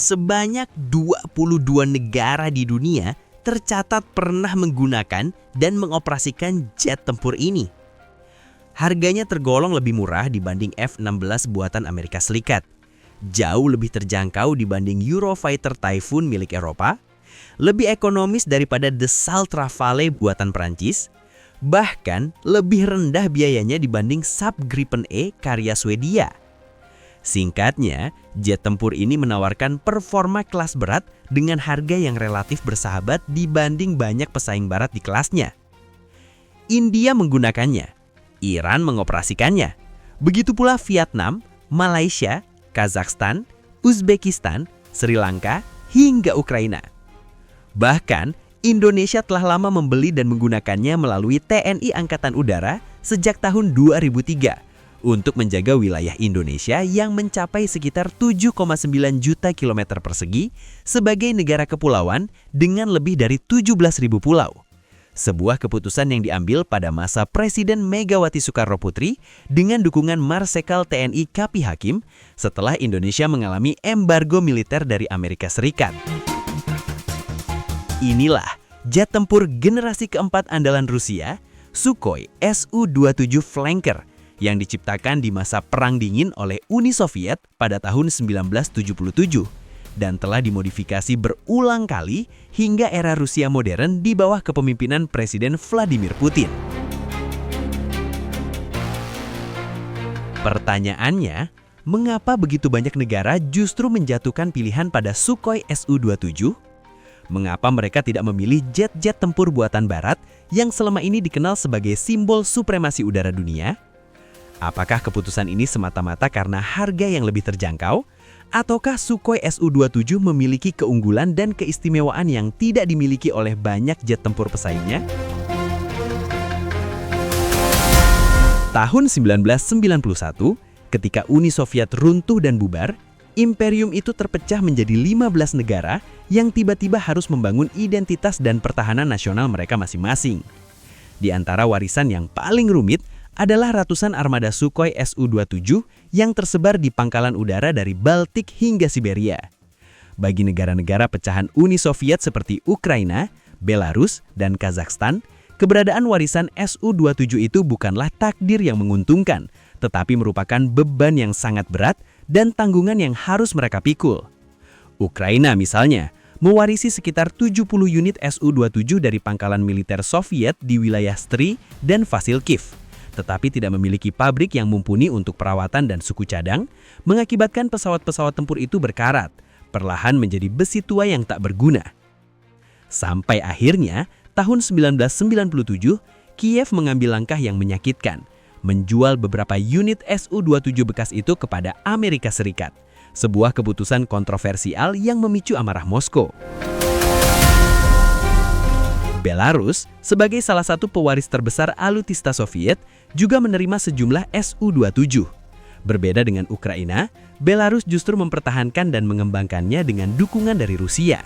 sebanyak 22 negara di dunia tercatat pernah menggunakan dan mengoperasikan jet tempur ini. Harganya tergolong lebih murah dibanding F-16 buatan Amerika Serikat. Jauh lebih terjangkau dibanding Eurofighter Typhoon milik Eropa, lebih ekonomis daripada Dassault Rafale buatan Prancis, bahkan lebih rendah biayanya dibanding Saab Gripen E karya Swedia. Singkatnya, jet tempur ini menawarkan performa kelas berat dengan harga yang relatif bersahabat dibanding banyak pesaing barat di kelasnya. India menggunakannya, Iran mengoperasikannya, begitu pula Vietnam, Malaysia, Kazakhstan, Uzbekistan, Sri Lanka, hingga Ukraina. Bahkan, Indonesia telah lama membeli dan menggunakannya melalui TNI Angkatan Udara sejak tahun 2003 untuk menjaga wilayah Indonesia yang mencapai sekitar 7,9 juta kilometer persegi sebagai negara kepulauan dengan lebih dari 17.000 pulau. Sebuah keputusan yang diambil pada masa Presiden Megawati Soekarnoputri dengan dukungan Marsekal TNI Kapi Hakim setelah Indonesia mengalami embargo militer dari Amerika Serikat. Inilah jet tempur generasi keempat andalan Rusia, Sukhoi Su-27 Flanker, yang diciptakan di masa Perang Dingin oleh Uni Soviet pada tahun 1977 dan telah dimodifikasi berulang kali hingga era Rusia modern di bawah kepemimpinan Presiden Vladimir Putin. Pertanyaannya, mengapa begitu banyak negara justru menjatuhkan pilihan pada Sukhoi Su-27? Mengapa mereka tidak memilih jet-jet tempur buatan Barat yang selama ini dikenal sebagai simbol supremasi udara dunia? Apakah keputusan ini semata-mata karena harga yang lebih terjangkau? Ataukah Sukhoi Su-27 memiliki keunggulan dan keistimewaan yang tidak dimiliki oleh banyak jet tempur pesaingnya? Tahun 1991, ketika Uni Soviet runtuh dan bubar, imperium itu terpecah menjadi 15 negara yang tiba-tiba harus membangun identitas dan pertahanan nasional mereka masing-masing. Di antara warisan yang paling rumit adalah ratusan armada Sukhoi Su-27 yang tersebar di pangkalan udara dari Baltik hingga Siberia. Bagi negara-negara pecahan Uni Soviet seperti Ukraina, Belarus, dan Kazakhstan, keberadaan warisan Su-27 itu bukanlah takdir yang menguntungkan, tetapi merupakan beban yang sangat berat dan tanggungan yang harus mereka pikul. Ukraina misalnya, mewarisi sekitar 70 unit Su-27 dari pangkalan militer Soviet di wilayah Stry dan Vasilkiv, tetapi tidak memiliki pabrik yang mumpuni untuk perawatan dan suku cadang, mengakibatkan pesawat-pesawat tempur itu berkarat, perlahan menjadi besi tua yang tak berguna. Sampai akhirnya, tahun 1997, Kiev mengambil langkah yang menyakitkan, menjual beberapa unit Su-27 bekas itu kepada Amerika Serikat, sebuah keputusan kontroversial yang memicu amarah Moskow. Belarus, sebagai salah satu pewaris terbesar alutista Soviet, juga menerima sejumlah Su-27. Berbeda dengan Ukraina, Belarus justru mempertahankan dan mengembangkannya dengan dukungan dari Rusia.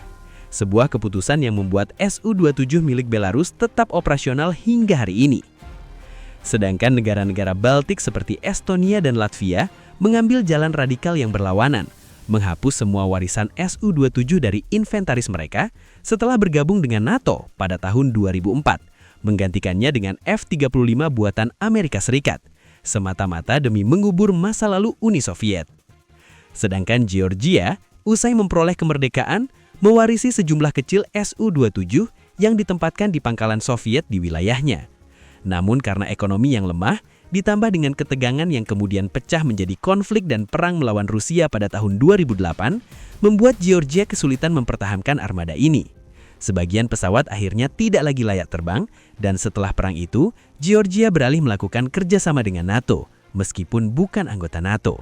Sebuah keputusan yang membuat Su-27 milik Belarus tetap operasional hingga hari ini. Sedangkan negara-negara Baltik seperti Estonia dan Latvia mengambil jalan radikal yang berlawanan, menghapus semua warisan Su-27 dari inventaris mereka setelah bergabung dengan NATO pada tahun 2004, menggantikannya dengan F-35 buatan Amerika Serikat, semata-mata demi mengubur masa lalu Uni Soviet. Sedangkan Georgia, usai memperoleh kemerdekaan, mewarisi sejumlah kecil Su-27 yang ditempatkan di pangkalan Soviet di wilayahnya. Namun karena ekonomi yang lemah, ditambah dengan ketegangan yang kemudian pecah menjadi konflik dan perang melawan Rusia pada tahun 2008, membuat Georgia kesulitan mempertahankan armada ini. Sebagian pesawat akhirnya tidak lagi layak terbang, dan setelah perang itu, Georgia beralih melakukan kerjasama dengan NATO, meskipun bukan anggota NATO.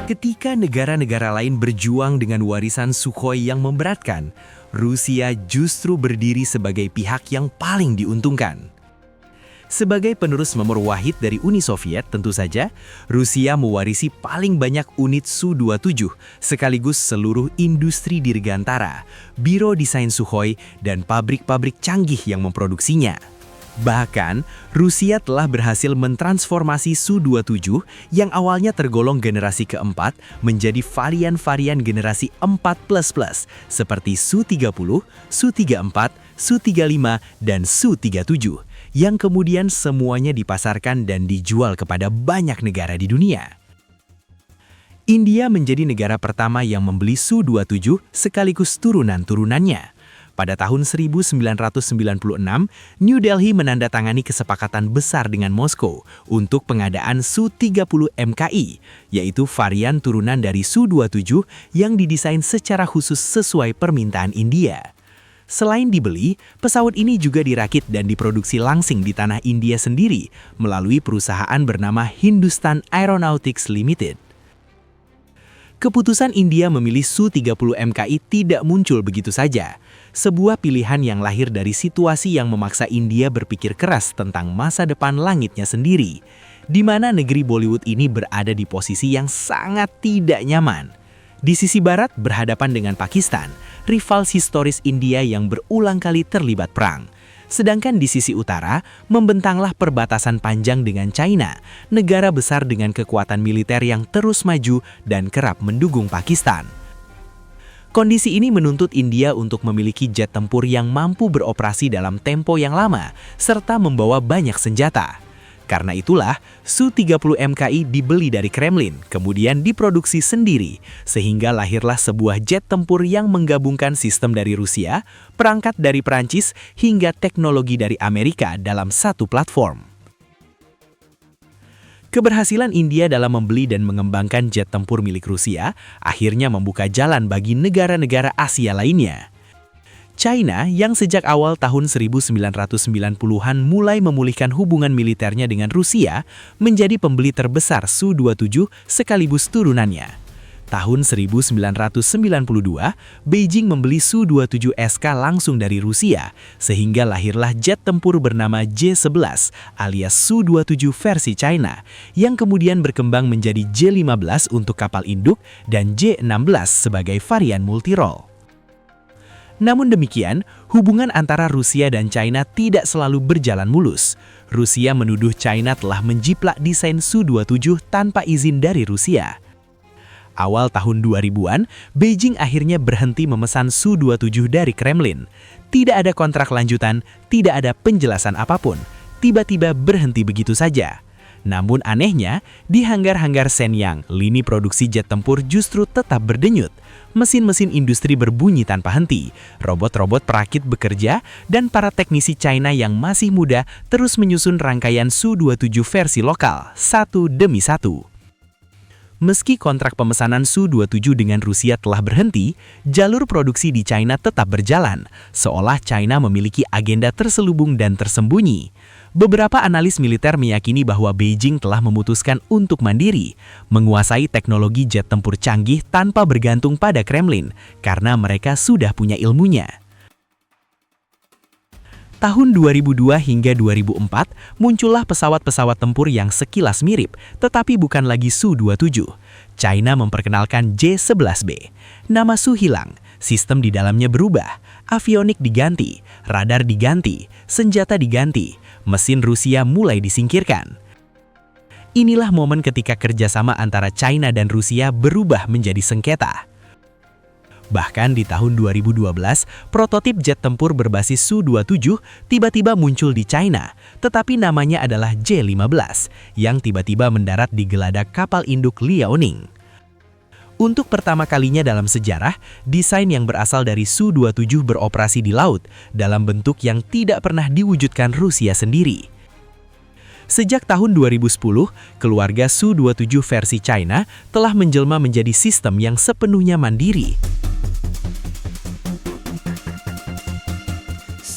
Ketika negara-negara lain berjuang dengan warisan Sukhoi yang memberatkan, Rusia justru berdiri sebagai pihak yang paling diuntungkan. Sebagai penerus nomor wahid dari Uni Soviet, tentu saja, Rusia mewarisi paling banyak unit Su-27, sekaligus seluruh industri dirgantara, biro desain Sukhoi, dan pabrik-pabrik canggih yang memproduksinya. Bahkan, Rusia telah berhasil mentransformasi Su-27 yang awalnya tergolong generasi keempat menjadi varian-varian generasi 4++, seperti Su-30, Su-34, Su-35, dan Su-37, yang kemudian semuanya dipasarkan dan dijual kepada banyak negara di dunia. India menjadi negara pertama yang membeli Su-27 sekaligus turunan-turunannya. Pada tahun 1996, New Delhi menandatangani kesepakatan besar dengan Moskow untuk pengadaan Su-30 MKI, yaitu varian turunan dari Su-27 yang didesain secara khusus sesuai permintaan India. Selain dibeli, pesawat ini juga dirakit dan diproduksi langsing di tanah India sendiri melalui perusahaan bernama Hindustan Aeronautics Limited. Keputusan India memilih Su-30 MKI tidak muncul begitu saja. Sebuah pilihan yang lahir dari situasi yang memaksa India berpikir keras tentang masa depan langitnya sendiri, di mana negeri Bollywood ini berada di posisi yang sangat tidak nyaman. Di sisi barat berhadapan dengan Pakistan, rival historis India yang berulang kali terlibat perang. Sedangkan di sisi utara, membentanglah perbatasan panjang dengan China, negara besar dengan kekuatan militer yang terus maju dan kerap mendukung Pakistan. Kondisi ini menuntut India untuk memiliki jet tempur yang mampu beroperasi dalam tempo yang lama, serta membawa banyak senjata. Karena itulah, Su-30 MKI dibeli dari Kremlin, kemudian diproduksi sendiri, sehingga lahirlah sebuah jet tempur yang menggabungkan sistem dari Rusia, perangkat dari Perancis, hingga teknologi dari Amerika dalam satu platform. Keberhasilan India dalam membeli dan mengembangkan jet tempur milik Rusia akhirnya membuka jalan bagi negara-negara Asia lainnya. China yang sejak awal tahun 1990-an mulai memulihkan hubungan militernya dengan Rusia menjadi pembeli terbesar Su-27 sekaligus turunannya. Tahun 1992, Beijing membeli Su-27 SK langsung dari Rusia, sehingga lahirlah jet tempur bernama J-11 alias Su-27 versi China, yang kemudian berkembang menjadi J-15 untuk kapal induk dan J-16 sebagai varian multirole. Namun demikian, hubungan antara Rusia dan China tidak selalu berjalan mulus. Rusia menuduh China telah menjiplak desain Su-27 tanpa izin dari Rusia. Awal tahun 2000-an, Beijing akhirnya berhenti memesan Su-27 dari Kremlin. Tidak ada kontrak lanjutan, tidak ada penjelasan apapun. Tiba-tiba berhenti begitu saja. Namun anehnya, di hanggar-hanggar Shenyang, lini produksi jet tempur justru tetap berdenyut. Mesin-mesin industri berbunyi tanpa henti, robot-robot perakit bekerja, dan para teknisi China yang masih muda terus menyusun rangkaian Su-27 versi lokal, satu demi satu. Meski kontrak pemesanan Su-27 dengan Rusia telah berhenti, jalur produksi di China tetap berjalan, seolah China memiliki agenda terselubung dan tersembunyi. Beberapa analis militer meyakini bahwa Beijing telah memutuskan untuk mandiri, menguasai teknologi jet tempur canggih tanpa bergantung pada Kremlin, karena mereka sudah punya ilmunya. Tahun 2002 hingga 2004, muncullah pesawat-pesawat tempur yang sekilas mirip, tetapi bukan lagi Su-27. China memperkenalkan J-11B. Nama Su hilang, sistem di dalamnya berubah, avionik diganti, radar diganti, senjata diganti, mesin Rusia mulai disingkirkan. Inilah momen ketika kerjasama antara China dan Rusia berubah menjadi sengketa. Bahkan di tahun 2012, prototip jet tempur berbasis Su-27 tiba-tiba muncul di China, tetapi namanya adalah J-15, yang tiba-tiba mendarat di geladak kapal induk Liaoning. Untuk pertama kalinya dalam sejarah, desain yang berasal dari Su-27 beroperasi di laut dalam bentuk yang tidak pernah diwujudkan Rusia sendiri. Sejak tahun 2010, keluarga Su-27 versi China telah menjelma menjadi sistem yang sepenuhnya mandiri.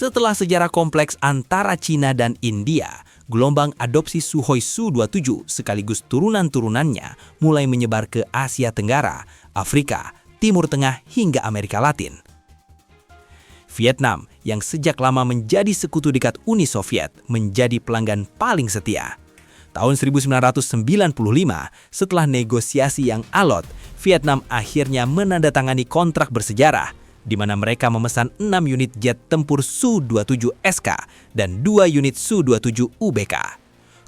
Setelah sejarah kompleks antara Cina dan India, gelombang adopsi Sukhoi Su-27 sekaligus turunan-turunannya mulai menyebar ke Asia Tenggara, Afrika, Timur Tengah hingga Amerika Latin. Vietnam, yang sejak lama menjadi sekutu dekat Uni Soviet, menjadi pelanggan paling setia. Tahun 1995, setelah negosiasi yang alot, Vietnam akhirnya menandatangani kontrak bersejarah di mana mereka memesan 6 unit jet tempur Su-27SK dan 2 unit Su-27UBK.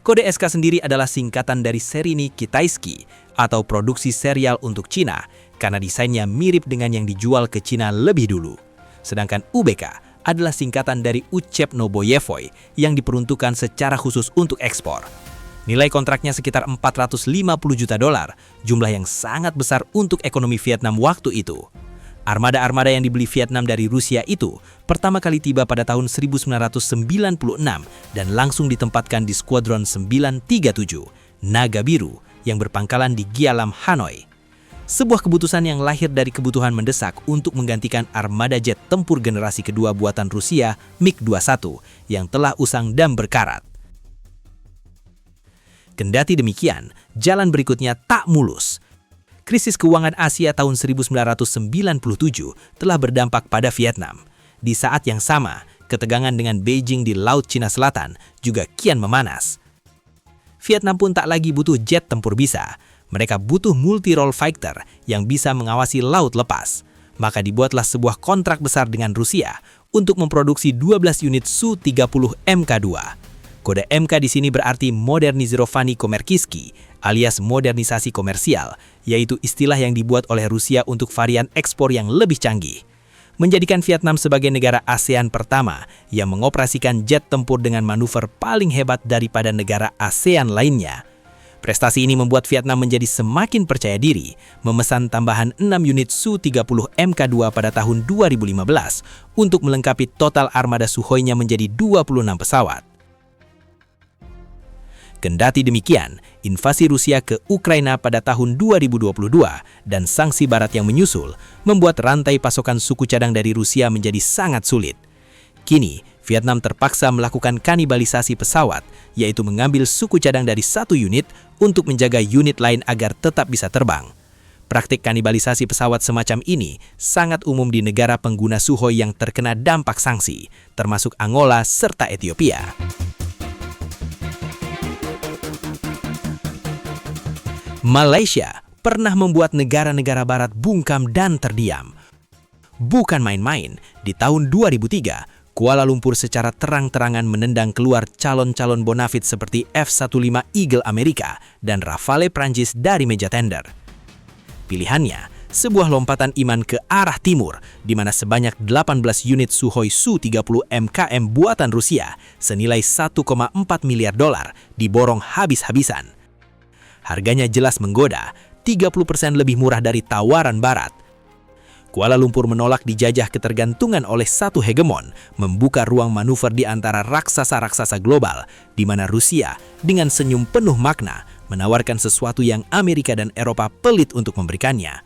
Kode SK sendiri adalah singkatan dari Seryny Kitaisky atau produksi serial untuk Cina karena desainnya mirip dengan yang dijual ke Cina lebih dulu. Sedangkan UBK adalah singkatan dari Uchebno-Boyevoy yang diperuntukkan secara khusus untuk ekspor. Nilai kontraknya sekitar $450 juta, jumlah yang sangat besar untuk ekonomi Vietnam waktu itu. Armada-armada yang dibeli Vietnam dari Rusia itu pertama kali tiba pada tahun 1996 dan langsung ditempatkan di Skuadron 937, Naga Biru, yang berpangkalan di Gia Lam, Hanoi. Sebuah keputusan yang lahir dari kebutuhan mendesak untuk menggantikan armada jet tempur generasi kedua buatan Rusia MiG-21 yang telah usang dan berkarat. Kendati demikian, jalan berikutnya tak mulus. Krisis keuangan Asia tahun 1997 telah berdampak pada Vietnam. Di saat yang sama, ketegangan dengan Beijing di Laut Cina Selatan juga kian memanas. Vietnam pun tak lagi butuh jet tempur bisa. Mereka butuh multi-role fighter yang bisa mengawasi laut lepas. Maka dibuatlah sebuah kontrak besar dengan Rusia untuk memproduksi 12 unit Su-30 Mk2. Kode MK di sini berarti Modernizirovanny Komerkiski alias modernisasi komersial, yaitu istilah yang dibuat oleh Rusia untuk varian ekspor yang lebih canggih. Menjadikan Vietnam sebagai negara ASEAN pertama yang mengoperasikan jet tempur dengan manuver paling hebat daripada negara ASEAN lainnya. Prestasi ini membuat Vietnam menjadi semakin percaya diri, memesan tambahan 6 unit Su-30 Mk2 pada tahun 2015 untuk melengkapi total armada Sukhoi-nya menjadi 26 pesawat. Kendati demikian, invasi Rusia ke Ukraina pada tahun 2022 dan sanksi Barat yang menyusul membuat rantai pasokan suku cadang dari Rusia menjadi sangat sulit. Kini, Vietnam terpaksa melakukan kanibalisasi pesawat, yaitu mengambil suku cadang dari satu unit untuk menjaga unit lain agar tetap bisa terbang. Praktik kanibalisasi pesawat semacam ini sangat umum di negara pengguna Sukhoi yang terkena dampak sanksi, termasuk Angola serta Ethiopia. Malaysia pernah membuat negara-negara barat bungkam dan terdiam. Bukan main-main, di tahun 2003, Kuala Lumpur secara terang-terangan menendang keluar calon-calon bonafit seperti F-15 Eagle Amerika dan Rafale Prancis dari meja tender. Pilihannya, sebuah lompatan iman ke arah timur, di mana sebanyak 18 unit Sukhoi Su-30 MKM buatan Rusia senilai $1,4 miliar diborong habis-habisan. Harganya jelas menggoda, 30% lebih murah dari tawaran Barat. Kuala Lumpur menolak dijajah ketergantungan oleh satu hegemon, membuka ruang manuver di antara raksasa-raksasa global, di mana Rusia dengan senyum penuh makna menawarkan sesuatu yang Amerika dan Eropa pelit untuk memberikannya.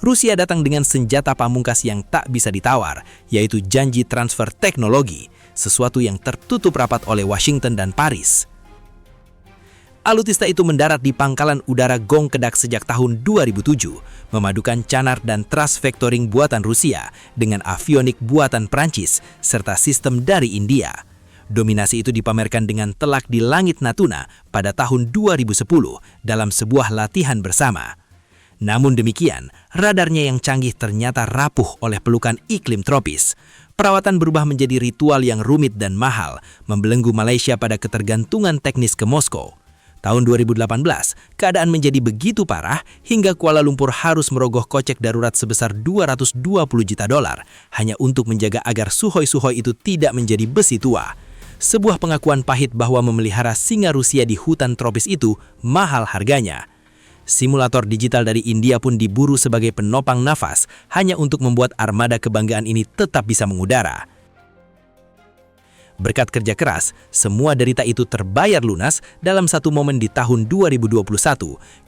Rusia datang dengan senjata pamungkas yang tak bisa ditawar, yaitu janji transfer teknologi, sesuatu yang tertutup rapat oleh Washington dan Paris. Alutista itu mendarat di pangkalan udara Gong Kedak sejak tahun 2007, memadukan canar dan thrust vectoring buatan Rusia dengan avionik buatan Prancis, serta sistem dari India. Dominasi itu dipamerkan dengan telak di langit Natuna pada tahun 2010 dalam sebuah latihan bersama. Namun demikian, radarnya yang canggih ternyata rapuh oleh pelukan iklim tropis. Perawatan berubah menjadi ritual yang rumit dan mahal, membelenggu Malaysia pada ketergantungan teknis ke Moskow. Tahun 2018, keadaan menjadi begitu parah hingga Kuala Lumpur harus merogoh kocek darurat sebesar $220 juta hanya untuk menjaga agar Sukhoi-Sukhoi itu tidak menjadi besi tua. Sebuah pengakuan pahit bahwa memelihara singa Rusia di hutan tropis itu mahal harganya. Simulator digital dari India pun diburu sebagai penopang nafas hanya untuk membuat armada kebanggaan ini tetap bisa mengudara. Berkat kerja keras, semua derita itu terbayar lunas dalam satu momen di tahun 2021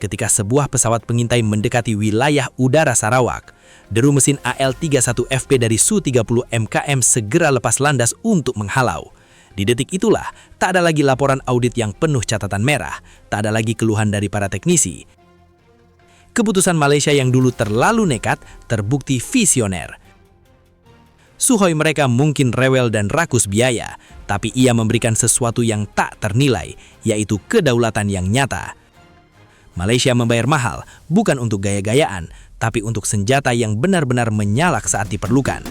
ketika sebuah pesawat pengintai mendekati wilayah udara Sarawak. Deru mesin AL-31FP dari Su-30 MKM segera lepas landas untuk menghalau. Di detik itulah, tak ada lagi laporan audit yang penuh catatan merah, tak ada lagi keluhan dari para teknisi. Keputusan Malaysia yang dulu terlalu nekat terbukti visioner. Sukhoi mereka mungkin rewel dan rakus biaya, tapi ia memberikan sesuatu yang tak ternilai, yaitu kedaulatan yang nyata. Malaysia membayar mahal bukan untuk gaya-gayaan, tapi untuk senjata yang benar-benar menyalak saat diperlukan.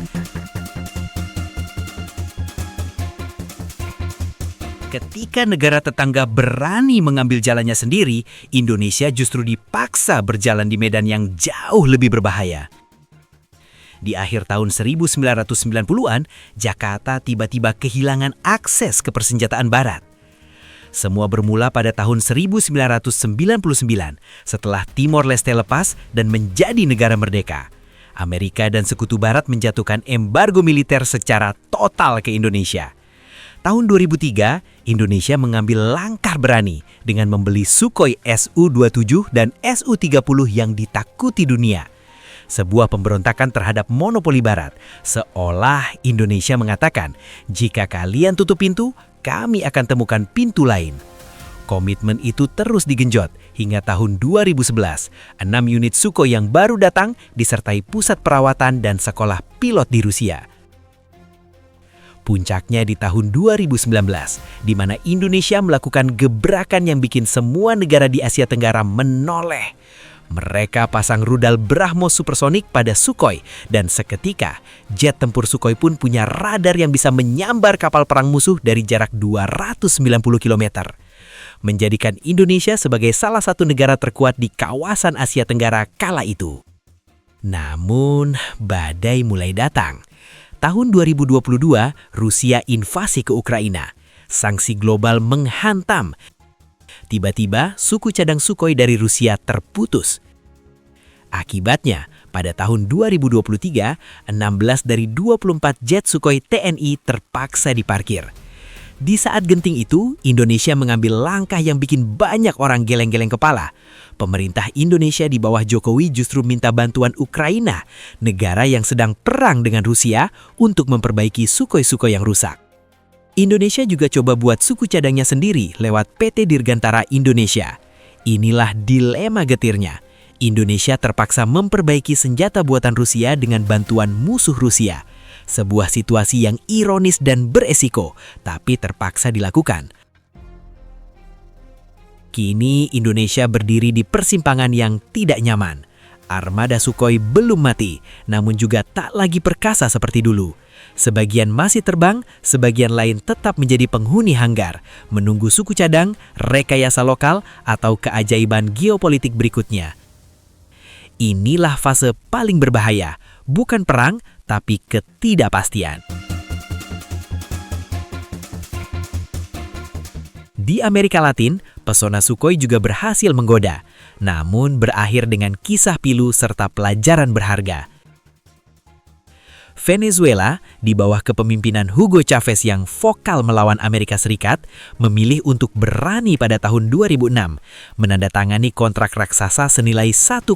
Ketika negara tetangga berani mengambil jalannya sendiri, Indonesia justru dipaksa berjalan di medan yang jauh lebih berbahaya. Di akhir tahun 1990-an, Jakarta tiba-tiba kehilangan akses ke persenjataan Barat. Semua bermula pada tahun 1999 setelah Timor Leste lepas dan menjadi negara merdeka. Amerika dan Sekutu Barat menjatuhkan embargo militer secara total ke Indonesia. Tahun 2003, Indonesia mengambil langkah berani dengan membeli Sukhoi Su-27 dan Su-30 yang ditakuti dunia. Sebuah pemberontakan terhadap monopoli Barat, seolah Indonesia mengatakan, jika kalian tutup pintu, kami akan temukan pintu lain. Komitmen itu terus digenjot hingga tahun 2011. 6 unit Sukhoi yang baru datang disertai pusat perawatan dan sekolah pilot di Rusia. Puncaknya di tahun 2019, di mana Indonesia melakukan gebrakan yang bikin semua negara di Asia Tenggara menoleh. Mereka pasang rudal Brahmos supersonik pada Sukhoi, dan seketika jet tempur Sukhoi pun punya radar yang bisa menyambar kapal perang musuh dari jarak 290 km. Menjadikan Indonesia sebagai salah satu negara terkuat di kawasan Asia Tenggara kala itu. Namun, badai mulai datang. Tahun 2022, Rusia invasi ke Ukraina. Sanksi global menghantam. Tiba-tiba, suku cadang Sukhoi dari Rusia terputus. Akibatnya, pada tahun 2023, 16 dari 24 jet Sukhoi TNI terpaksa diparkir. Di saat genting itu, Indonesia mengambil langkah yang bikin banyak orang geleng-geleng kepala. Pemerintah Indonesia di bawah Jokowi justru minta bantuan Ukraina, negara yang sedang perang dengan Rusia, untuk memperbaiki Sukhoi-Sukhoi yang rusak. Indonesia juga coba buat suku cadangnya sendiri lewat PT Dirgantara Indonesia. Inilah dilema getirnya. Indonesia terpaksa memperbaiki senjata buatan Rusia dengan bantuan musuh Rusia. Sebuah situasi yang ironis dan beresiko, tapi terpaksa dilakukan. Kini Indonesia berdiri di persimpangan yang tidak nyaman. Armada Sukhoi belum mati, namun juga tak lagi perkasa seperti dulu. Sebagian masih terbang, sebagian lain tetap menjadi penghuni hanggar, menunggu suku cadang, rekayasa lokal, atau keajaiban geopolitik berikutnya. Inilah fase paling berbahaya, bukan perang, tapi ketidakpastian. Di Amerika Latin, pesona Sukhoi juga berhasil menggoda, namun berakhir dengan kisah pilu serta pelajaran berharga. Venezuela, di bawah kepemimpinan Hugo Chavez yang vokal melawan Amerika Serikat, memilih untuk berani pada tahun 2006, menandatangani kontrak raksasa senilai 1,5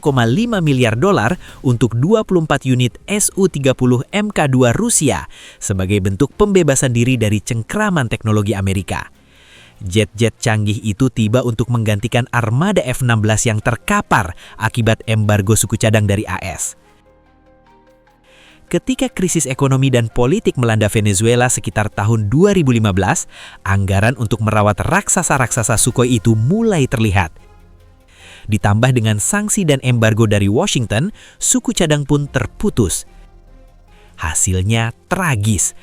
miliar dolar untuk 24 unit Su-30 Mk2 Rusia sebagai bentuk pembebasan diri dari cengkraman teknologi Amerika. Jet-jet canggih itu tiba untuk menggantikan armada F-16 yang terkapar akibat embargo suku cadang dari AS. Ketika krisis ekonomi dan politik melanda Venezuela sekitar tahun 2015, anggaran untuk merawat raksasa-raksasa Sukhoi itu mulai terlihat. Ditambah dengan sanksi dan embargo dari Washington, suku cadang pun terputus. Hasilnya tragis.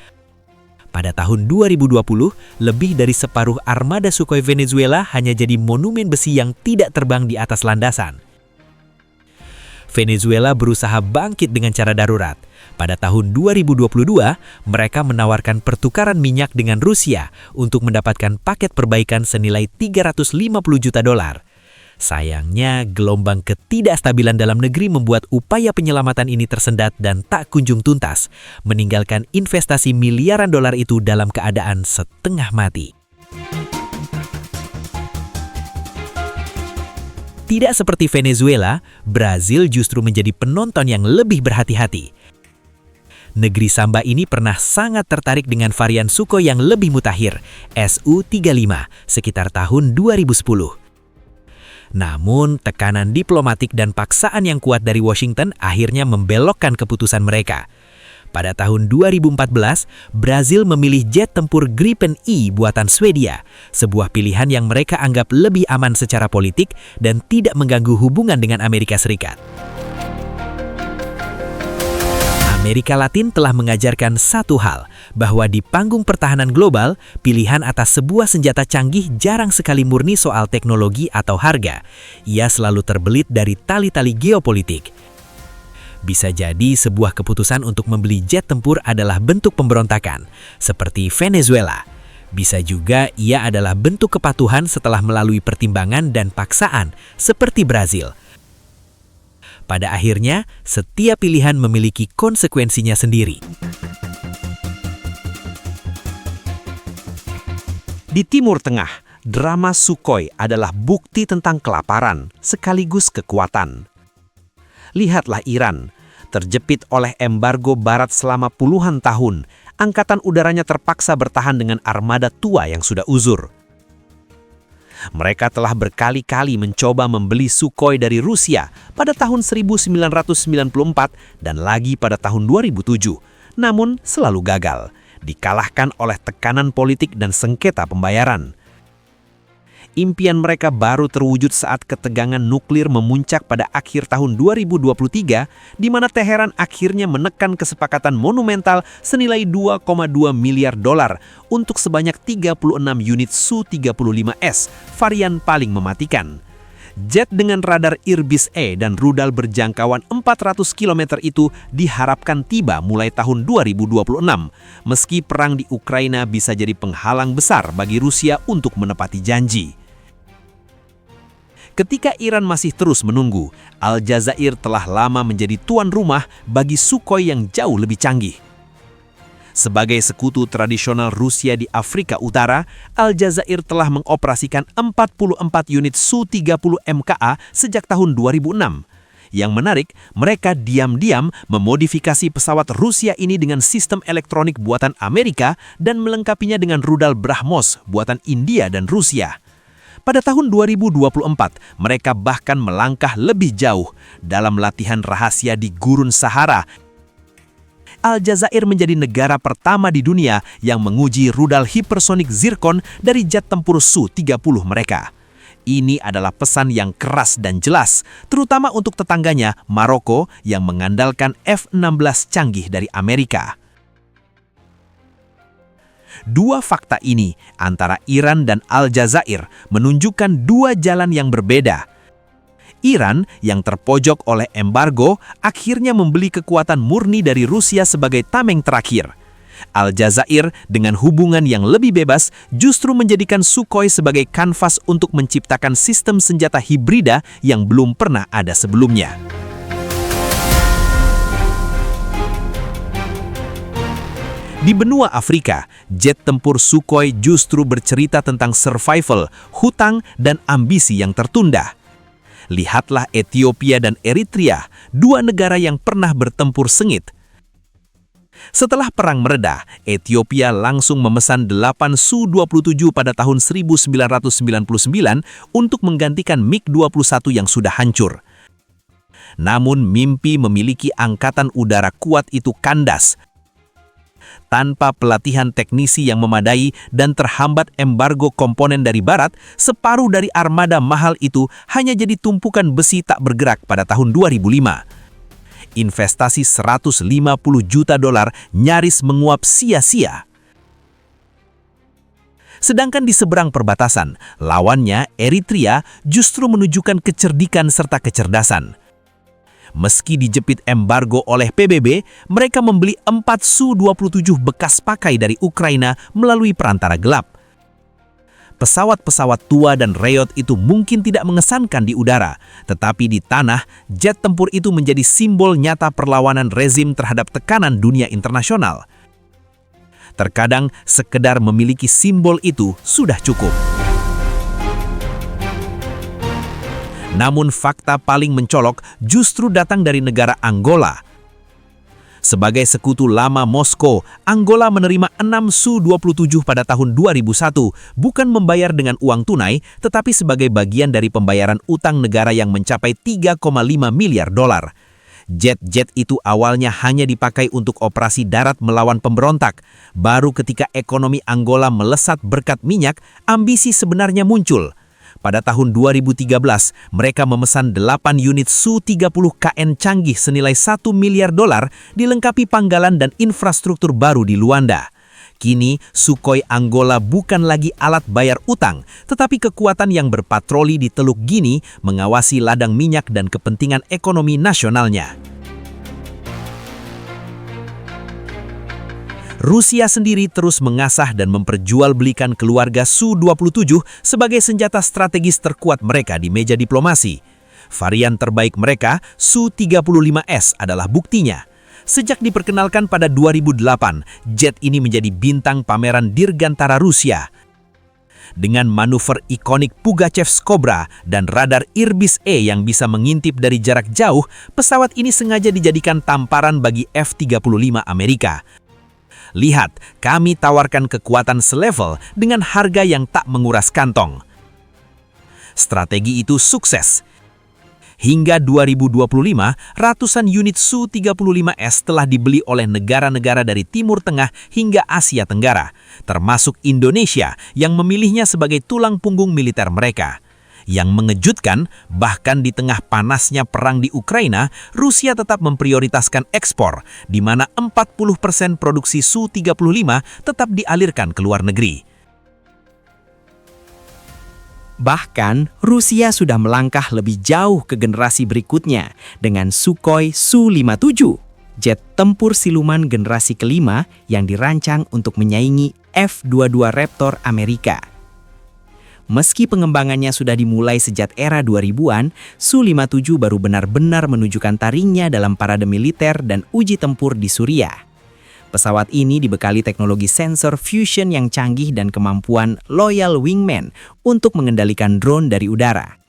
Pada tahun 2020, lebih dari separuh armada Sukhoi Venezuela hanya jadi monumen besi yang tidak terbang di atas landasan. Venezuela berusaha bangkit dengan cara darurat. Pada tahun 2022, mereka menawarkan pertukaran minyak dengan Rusia untuk mendapatkan paket perbaikan senilai 350 juta dolar. Sayangnya, gelombang ketidakstabilan dalam negeri membuat upaya penyelamatan ini tersendat dan tak kunjung tuntas, meninggalkan investasi miliaran dolar itu dalam keadaan setengah mati. Tidak seperti Venezuela, Brazil justru menjadi penonton yang lebih berhati-hati. Negeri Samba ini pernah sangat tertarik dengan varian Sukhoi yang lebih mutakhir, Su-35, sekitar tahun 2010. Namun, tekanan diplomatik dan paksaan yang kuat dari Washington akhirnya membelokkan keputusan mereka. Pada tahun 2014, Brazil memilih jet tempur Gripen E buatan Swedia, sebuah pilihan yang mereka anggap lebih aman secara politik dan tidak mengganggu hubungan dengan Amerika Serikat. Amerika Latin telah mengajarkan satu hal, bahwa di panggung pertahanan global, pilihan atas sebuah senjata canggih jarang sekali murni soal teknologi atau harga. Ia selalu terbelit dari tali-tali geopolitik. Bisa jadi sebuah keputusan untuk membeli jet tempur adalah bentuk pemberontakan, seperti Venezuela. Bisa juga ia adalah bentuk kepatuhan setelah melalui pertimbangan dan paksaan, seperti Brazil. Pada akhirnya, setiap pilihan memiliki konsekuensinya sendiri. Di Timur Tengah, drama Sukhoi adalah bukti tentang kelaparan sekaligus kekuatan. Lihatlah Iran, terjepit oleh embargo Barat selama puluhan tahun, angkatan udaranya terpaksa bertahan dengan armada tua yang sudah uzur. Mereka telah berkali-kali mencoba membeli Sukhoi dari Rusia pada tahun 1994 dan lagi pada tahun 2007, namun selalu gagal, dikalahkan oleh tekanan politik dan sengketa pembayaran. Impian mereka baru terwujud saat ketegangan nuklir memuncak pada akhir tahun 2023, di mana Teheran akhirnya menekan kesepakatan monumental senilai $2,2 miliar untuk sebanyak 36 unit Su-35S, varian paling mematikan. Jet dengan radar Irbis-E dan rudal berjangkauan 400 km itu diharapkan tiba mulai tahun 2026, meski perang di Ukraina bisa jadi penghalang besar bagi Rusia untuk menepati janji. Ketika Iran masih terus menunggu, Aljazair telah lama menjadi tuan rumah bagi Sukhoi yang jauh lebih canggih. Sebagai sekutu tradisional Rusia di Afrika Utara, Aljazair telah mengoperasikan 44 unit Su-30 MKA sejak tahun 2006. Yang menarik, mereka diam-diam memodifikasi pesawat Rusia ini dengan sistem elektronik buatan Amerika dan melengkapinya dengan rudal BrahMos buatan India dan Rusia. Pada tahun 2024, mereka bahkan melangkah lebih jauh dalam latihan rahasia di Gurun Sahara. Aljazair menjadi negara pertama di dunia yang menguji rudal hipersonik Zircon dari jet tempur Su-30 mereka. Ini adalah pesan yang keras dan jelas, terutama untuk tetangganya, Maroko, yang mengandalkan F-16 canggih dari Amerika. Dua fakta ini antara Iran dan Aljazair menunjukkan dua jalan yang berbeda. Iran yang terpojok oleh embargo akhirnya membeli kekuatan murni dari Rusia sebagai tameng terakhir. Aljazair dengan hubungan yang lebih bebas justru menjadikan Sukhoi sebagai kanvas untuk menciptakan sistem senjata hibrida yang belum pernah ada sebelumnya. Di benua Afrika, jet tempur Sukhoi justru bercerita tentang survival, hutang, dan ambisi yang tertunda. Lihatlah Ethiopia dan Eritrea, dua negara yang pernah bertempur sengit. Setelah perang mereda, Ethiopia langsung memesan 8 Su-27 pada tahun 1999 untuk menggantikan MiG-21 yang sudah hancur. Namun mimpi memiliki angkatan udara kuat itu kandas. Tanpa pelatihan teknisi yang memadai dan terhambat embargo komponen dari Barat, separuh dari armada mahal itu hanya jadi tumpukan besi tak bergerak pada tahun 2005. Investasi $150 juta nyaris menguap sia-sia. Sedangkan di seberang perbatasan, lawannya Eritrea justru menunjukkan kecerdikan serta kecerdasan. Meski dijepit embargo oleh PBB, mereka membeli 4 Su-27 bekas pakai dari Ukraina melalui perantara gelap. Pesawat-pesawat tua dan reot itu mungkin tidak mengesankan di udara, tetapi di tanah, jet tempur itu menjadi simbol nyata perlawanan rezim terhadap tekanan dunia internasional. Terkadang, sekedar memiliki simbol itu sudah cukup. Namun fakta paling mencolok justru datang dari negara Angola. Sebagai sekutu lama Moskow, Angola menerima 6 Su-27 pada tahun 2001, bukan membayar dengan uang tunai, tetapi sebagai bagian dari pembayaran utang negara yang mencapai $3,5 miliar. Jet-jet itu awalnya hanya dipakai untuk operasi darat melawan pemberontak. Baru ketika ekonomi Angola melesat berkat minyak, ambisi sebenarnya muncul. Pada tahun 2013, mereka memesan 8 unit Su-30KN canggih senilai $1 miliar dilengkapi panggalan dan infrastruktur baru di Luanda. Kini, Sukhoi Angola bukan lagi alat bayar utang, tetapi kekuatan yang berpatroli di Teluk Gini mengawasi ladang minyak dan kepentingan ekonomi nasionalnya. Rusia sendiri terus mengasah dan memperjualbelikan keluarga Su-27 sebagai senjata strategis terkuat mereka di meja diplomasi. Varian terbaik mereka, Su-35S, adalah buktinya. Sejak diperkenalkan pada 2008, jet ini menjadi bintang pameran Dirgantara Rusia. Dengan manuver ikonik Pugachev's Cobra dan radar Irbis-E yang bisa mengintip dari jarak jauh, pesawat ini sengaja dijadikan tamparan bagi F-35 Amerika. Lihat, kami tawarkan kekuatan selevel dengan harga yang tak menguras kantong. Strategi itu sukses. Hingga 2025, ratusan unit Su-35S telah dibeli oleh negara-negara dari Timur Tengah hingga Asia Tenggara, termasuk Indonesia yang memilihnya sebagai tulang punggung militer mereka. Yang mengejutkan, bahkan di tengah panasnya perang di Ukraina, Rusia tetap memprioritaskan ekspor, di mana 40% produksi Su-35 tetap dialirkan ke luar negeri. Bahkan, Rusia sudah melangkah lebih jauh ke generasi berikutnya dengan Sukhoi Su-57, jet tempur siluman generasi kelima yang dirancang untuk menyaingi F-22 Raptor Amerika. Meski pengembangannya sudah dimulai sejak era 2000-an, Su-57 baru benar-benar menunjukkan taringnya dalam parade militer dan uji tempur di Suriah. Pesawat ini dibekali teknologi sensor fusion yang canggih dan kemampuan Loyal Wingman untuk mengendalikan drone dari udara.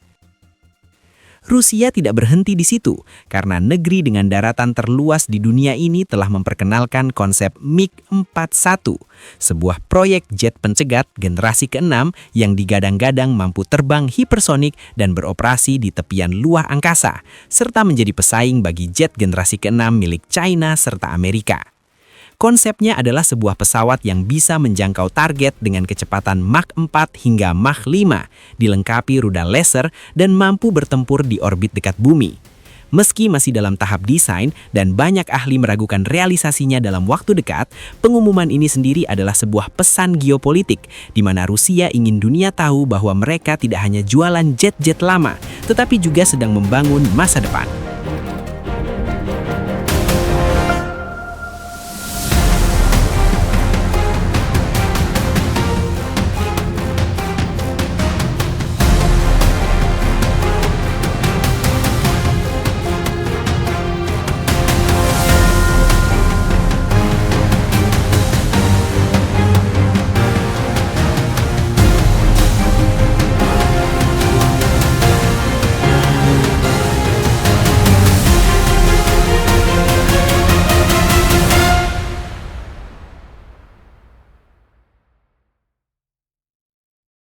Rusia tidak berhenti di situ, karena negeri dengan daratan terluas di dunia ini telah memperkenalkan konsep MiG-41, sebuah proyek jet pencegat generasi ke-6 yang digadang-gadang mampu terbang hipersonik dan beroperasi di tepian luar angkasa, serta menjadi pesaing bagi jet generasi ke-6 milik China serta Amerika. Konsepnya adalah sebuah pesawat yang bisa menjangkau target dengan kecepatan Mach 4 hingga Mach 5, dilengkapi rudal laser dan mampu bertempur di orbit dekat bumi. Meski masih dalam tahap desain dan banyak ahli meragukan realisasinya dalam waktu dekat, pengumuman ini sendiri adalah sebuah pesan geopolitik di mana Rusia ingin dunia tahu bahwa mereka tidak hanya jualan jet-jet lama, tetapi juga sedang membangun masa depan.